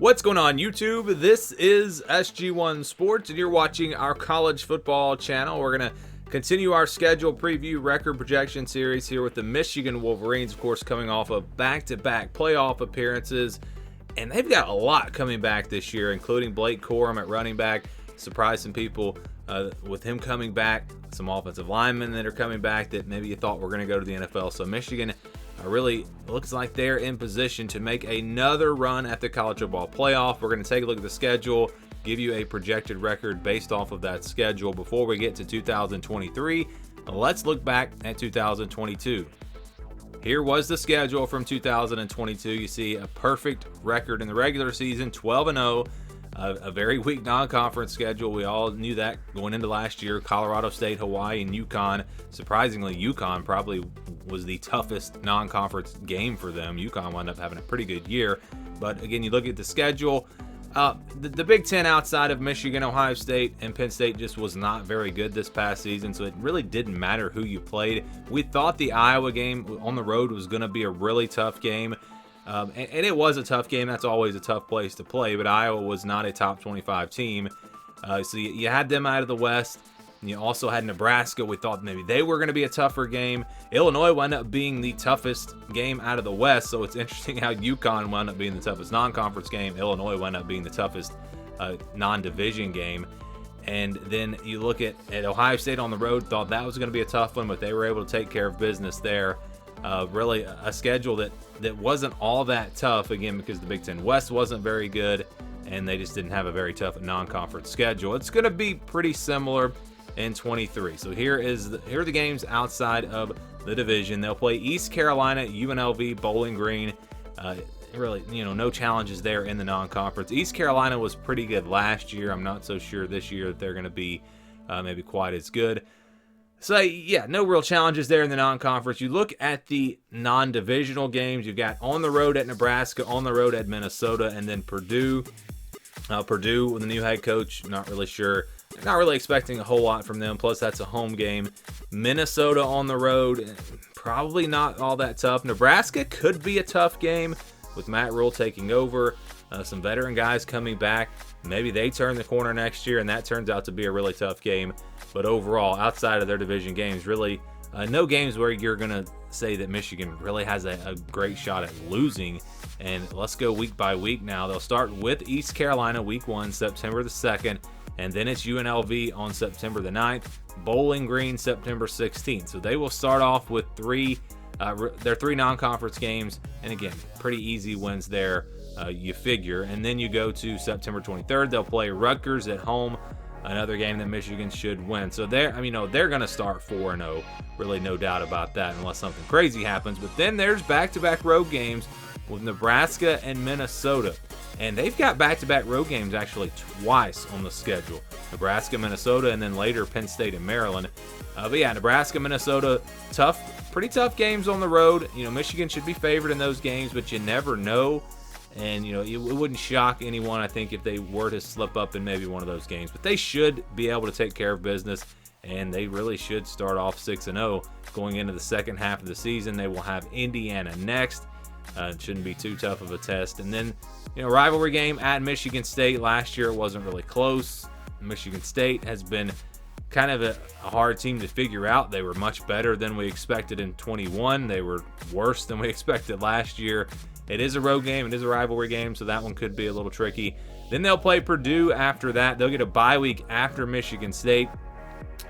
What's going on, YouTube? This is SG1 Sports, and you're watching our college football channel. We're going to continue our schedule preview record projection series here with the Michigan Wolverines, of course, coming off of back-to-back playoff appearances. And they've got a lot coming back this year, including Blake Corum at running back. Surprised some people with him coming back. Some offensive linemen that are coming back that maybe you thought were going to go to the NFL. So Michigan really looks like they're in position to make another run at the college football playoff. We're going to take a look at the schedule, give you a projected record based off of that schedule. Before we get to 2023, let's look back at 2022. Here was the schedule from 2022. You see a perfect record in the regular season, 12-0. A very weak non-conference schedule. We all knew that going into last year. Colorado State, Hawaii, and UConn. Surprisingly, UConn probably was the toughest non-conference game for them. UConn wound up having a pretty good year. But again, you look at the schedule. The Big Ten outside of Michigan, Ohio State, and Penn State just was not very good this past season, so it really didn't matter who you played. We thought the Iowa game on the road was going to be a really tough game. And it was a tough game. That's always a tough place to play, but Iowa was not a top 25 team. So you had them out of the West. And you also had Nebraska. We thought maybe they were going to be a tougher game. Illinois wound up being the toughest game out of the West, so it's interesting how UConn wound up being the toughest non-conference game. Illinois wound up being the toughest non-division game. And then you look at Ohio State on the road, thought that was going to be a tough one, but they were able to take care of business there. Really a schedule that wasn't all that tough, again, because the Big Ten West wasn't very good, and they just didn't have a very tough non-conference schedule. It's going to be pretty similar in 23. So here are the games outside of the division. They'll play East Carolina, UNLV, Bowling Green. Really, no challenges there in the non-conference. East Carolina was pretty good last year. I'm not so sure this year that they're going to be maybe quite as good. So, yeah, no real challenges there in the non-conference. You look at the non-divisional games. You've got on the road at Nebraska, on the road at Minnesota, and then Purdue. Purdue with a new head coach, not really sure. Not really expecting a whole lot from them, plus that's a home game. Minnesota on the road, probably not all that tough. Nebraska could be a tough game with Matt Rule taking over. Some veteran guys coming back. Maybe they turn the corner next year, and that turns out to be a really tough game. But overall, outside of their division games, really no games where you're going to say that Michigan really has a great shot at losing. And let's go week by week now. They'll start with East Carolina week 1, September the 2nd. And then it's UNLV on September the 9th. Bowling Green, September 16th. So they will start off with their three non-conference games. And again, pretty easy wins there, you figure. And then you go to September 23rd. They'll play Rutgers at home. Another game that Michigan should win. So they're going to start 4-0. Really no doubt about that unless something crazy happens. But then there's back-to-back road games with Nebraska and Minnesota. And they've got back-to-back road games actually twice on the schedule. Nebraska, Minnesota, and then later Penn State and Maryland. But yeah, Nebraska, Minnesota, pretty tough games on the road. Michigan should be favored in those games, but you never know. And, it wouldn't shock anyone, I think, if they were to slip up in maybe one of those games. But they should be able to take care of business, and they really should start off 6-0 going into the second half of the season. They will have Indiana next. It shouldn't be too tough of a test. And then, rivalry game at Michigan State. Last year it wasn't really close. Michigan State has been kind of a hard team to figure out. They were much better than we expected in 21. They were worse than we expected last year. It is a road game. It is a rivalry game, so that one could be a little tricky. Then they'll play Purdue after that. They'll get a bye week after Michigan State.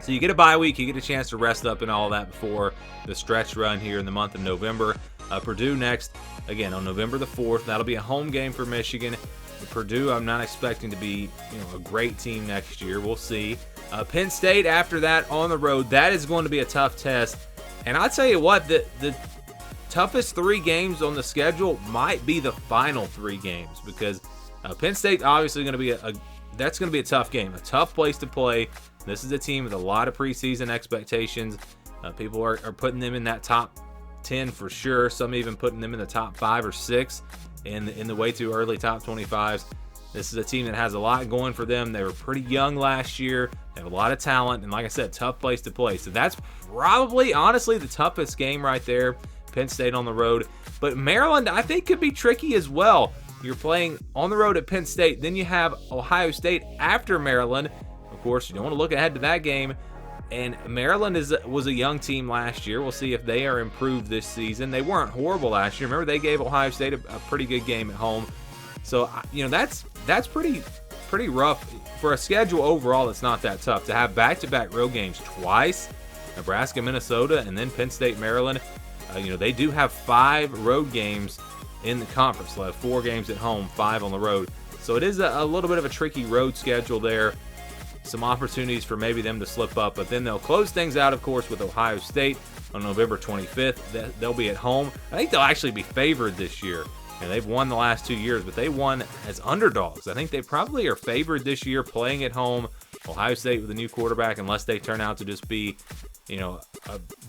So you get a bye week. You get a chance to rest up and all that before the stretch run here in the month of November. Purdue next, again, on November the 4th. That'll be a home game for Michigan. Purdue, I'm not expecting to be a great team next year. We'll see. Penn State after that on the road. That is going to be a tough test. And I'll tell you what, the toughest 3 games on the schedule might be the final 3 games, because Penn State obviously going to be that's going to be a tough game, a tough place to play. This is a team with a lot of preseason expectations. People are putting them in that top 10 for sure. Some even putting them in the top 5 or 6 in the way too early top 25s. This is a team that has a lot going for them. They were pretty young last year. They have a lot of talent, and like I said, tough place to play. So that's probably, honestly, the toughest game right there. Penn State on the road. But Maryland, I think, could be tricky as well. You're playing on the road at Penn State. Then you have Ohio State after Maryland. Of course, you don't want to look ahead to that game. And Maryland was a young team last year. We'll see if they are improved this season. They weren't horrible last year. Remember, they gave Ohio State a pretty good game at home. So, that's pretty rough for a schedule overall. It's not that tough to have back-to-back road games twice, Nebraska, Minnesota, and then Penn State, Maryland. They do have 5 road games in the conference. They'll have 4 games at home, 5 on the road. So it is a little bit of a tricky road schedule there. Some opportunities for maybe them to slip up, but then they'll close things out, of course, with Ohio State on November 25th. They'll be at home. I think they'll actually be favored this year. And they've won the last 2 years, but they won as underdogs. I think they probably are favored this year playing at home. Ohio State with a new quarterback, unless they turn out to just be,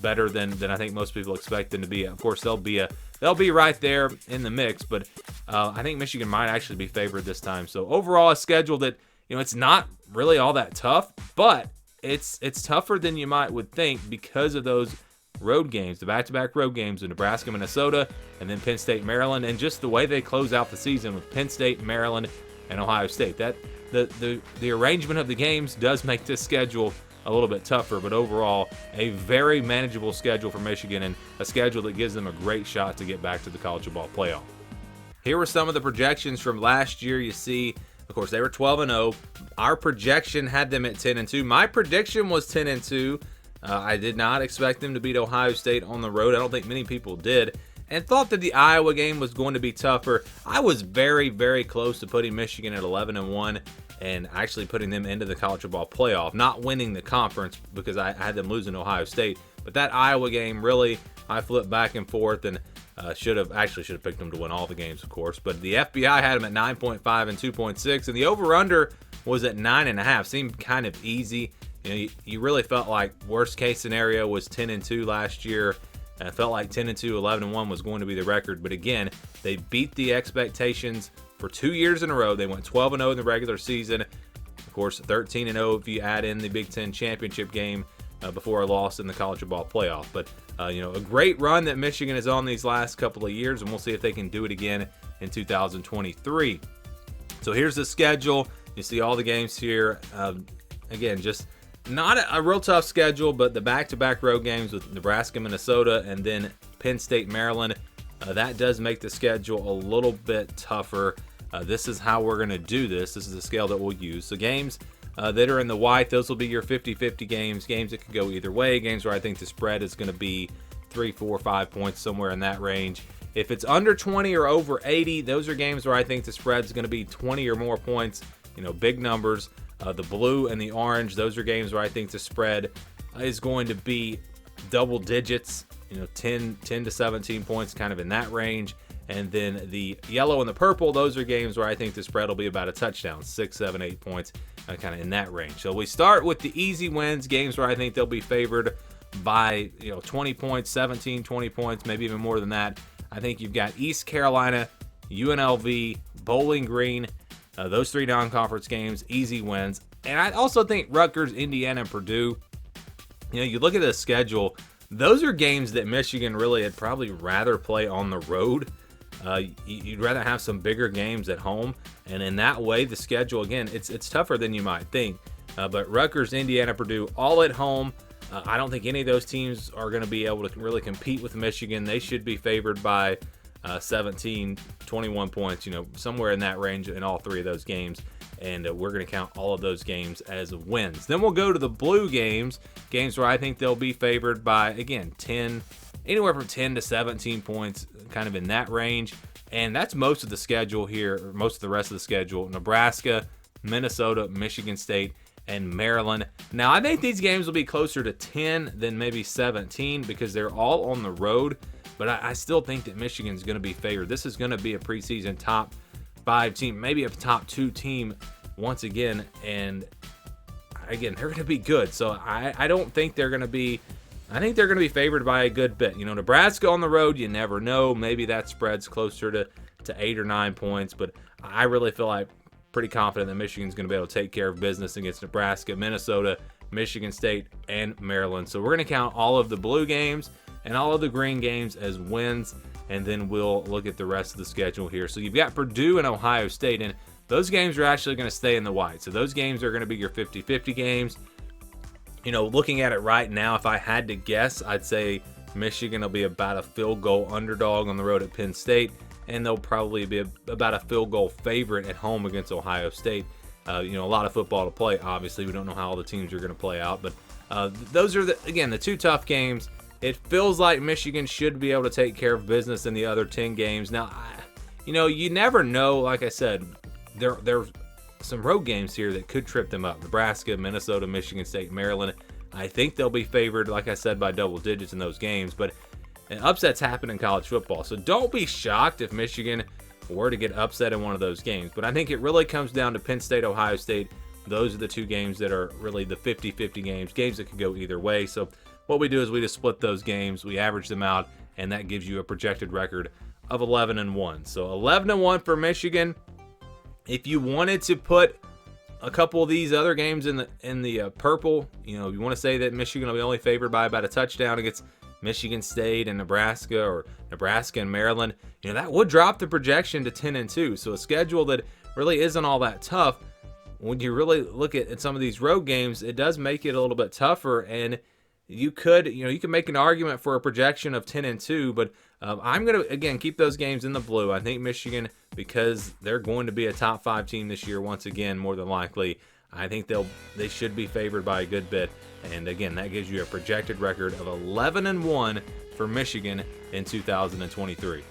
better than I think most people expect them to be. Of course, they'll be right there in the mix, but I think Michigan might actually be favored this time. So overall, a schedule that it's not really all that tough, but it's tougher than you would think because of those road games, the back-to-back road games in Nebraska, Minnesota, and then Penn State, Maryland, and just the way they close out the season with Penn State, Maryland, and Ohio State. That the arrangement of the games does make this schedule a little bit tougher, but overall, a very manageable schedule for Michigan and a schedule that gives them a great shot to get back to the college football playoff. Here were some of the projections from last year. You see, of course, they were 12-0. Our projection had them at 10-2. My prediction was 10-2. I did not expect them to beat Ohio State on the road. I don't think many people did, and thought that the Iowa game was going to be tougher. I was very, very close to putting Michigan at 11-1 and actually putting them into the college football playoff, not winning the conference because I had them losing to Ohio State. But that Iowa game, really, I flipped back and forth and should have picked them to win all the games, of course. But the FBI had them at 9.5 and 2.6, and the over-under was at 9.5. Seemed kind of easy. You really felt like worst case scenario was 10-2 last year. And it felt like 10-2, 11-1 was going to be the record. But again, they beat the expectations for 2 years in a row. They went 12-0 in the regular season. Of course, 13-0 if you add in the Big Ten championship game before a loss in the college football playoff. But a great run that Michigan is on these last couple of years, and we'll see if they can do it again in 2023. So here's the schedule. You see all the games here. Again, just not a real tough schedule, but the back-to-back road games with Nebraska, Minnesota, and then Penn State, Maryland, that does make the schedule a little bit tougher. This is how we're going to do this. This is the scale that we'll use. So games that are in the white, those will be your 50-50 games that could go either way, games where I think the spread is going to be 3, 4, 5 points, somewhere in that range. If it's under 20 or over 80, those are games where I think the spread is going to be 20 or more points, big numbers. The blue and the orange, those are games where I think the spread is going to be double digits, 10 to 17 points, kind of in that range. And then the yellow and the purple, those are games where I think the spread will be about a touchdown, 6, 7, 8 points, kind of in that range. So we start with the easy wins, games where I think they'll be favored by 20 points, 17, 20 points, maybe even more than that. I think you've got East Carolina, UNLV, Bowling Green, those 3 non-conference games, easy wins. And I also think Rutgers, Indiana, and Purdue, you look at the schedule, those are games that Michigan really would probably rather play on the road. You'd rather have some bigger games at home. And in that way, the schedule, again, it's tougher than you might think. But Rutgers, Indiana, Purdue, all at home. I don't think any of those teams are going to be able to really compete with Michigan. They should be favored by 17, 21 points, somewhere in that range in all 3 of those games. And we're going to count all of those games as wins. Then we'll go to the blue games where I think they'll be favored by, again, anywhere from 10 to 17 points, kind of in that range. And that's most of the schedule here, or most of the rest of the schedule. Nebraska, Minnesota, Michigan State, and Maryland. Now, I think these games will be closer to 10 than maybe 17 because they're all on the road. But I still think that Michigan's going to be favored. This is going to be a preseason top 5 team, maybe a top 2 team once again. And again, they're going to be good. So I don't think they're going to be. I think they're going to be favored by a good bit. Nebraska on the road, you never know. Maybe that spread's closer to 8 or 9 points. But I really feel like pretty confident that Michigan's going to be able to take care of business against Nebraska, Minnesota, Michigan State, and Maryland. So we're going to count all of the blue games and all of the green games as wins. and then we'll look at the rest of the schedule here. So you've got Purdue and Ohio State, and those games are actually going to stay in the white. So those games are going to be your 50-50 games. Looking at it right now, if I had to guess, I'd say Michigan will be about a field goal underdog on the road at Penn State, and they'll probably be about a field goal favorite at home against Ohio State. A lot of football to play. Obviously, we don't know how all the teams are going to play out, but those are, the two tough games. It feels like Michigan should be able to take care of business in the other 10 games. Now, you never know. Like I said, there's some road games here that could trip them up. Nebraska, Minnesota, Michigan State, Maryland. I think they'll be favored, like I said, by double digits in those games. But upsets happen in college football. So don't be shocked if Michigan were to get upset in one of those games. But I think it really comes down to Penn State, Ohio State. Those are the two games that are really the 50-50 games that could go either way. So what we do is we just split those games, we average them out, and that gives you a projected record of 11-1. So 11-1 for Michigan. If you wanted to put a couple of these other games in the purple, you want to say that Michigan will be only favored by about a touchdown against Michigan State and Nebraska, or Nebraska and Maryland, that would drop the projection to 10-2. So a schedule that really isn't all that tough. When you really look at some of these road games, it does make it a little bit tougher, and you could make an argument for a projection of 10-2, but I'm going to, again, keep those games in the blue. I think Michigan, because they're going to be a top 5 team this year once again, more than likely, I think they should be favored by a good bit. And again, that gives you a projected record of 11-1 for Michigan in 2023.